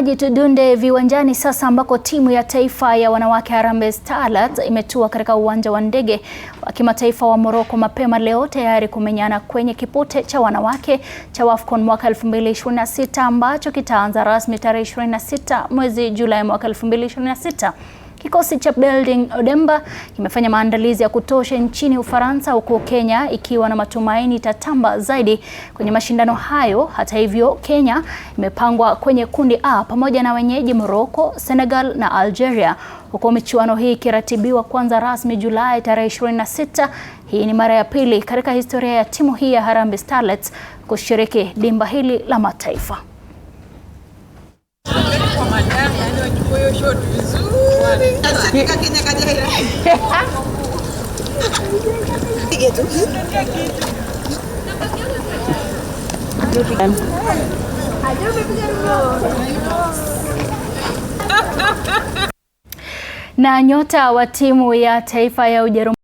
Mtazamaji, tudunde viwanjani sasa ambako timu ya taifa ya wanawake Harambee Starlets imetua katika uwanja wa ndege wa kimataifa wa Morocco mapema leo tayari kumenyana kwenye kipute cha wanawake cha WAFCON mwaka 2026 ambacho kitaanza rasmi tarehe 26 mwezi Julai mwaka 2026. Kikosi cha Building Odemba kimefanya maandalizi ya kutosha nchini Ufaransa, huku Kenya ikiwa na matumaini itatamba zaidi kwenye mashindano hayo. Hata hivyo, Kenya imepangwa kwenye kundi A pamoja na wenyeji Morocco, Senegal na Algeria, huku michuano hii ikiratibiwa kuanza rasmi Julai tarehe 26. Hii ni mara ya pili katika historia ya timu hii ya Harambee Starlets kushiriki dimba hili la mataifa. Na nyota wa timu ya taifa ya Ujerumani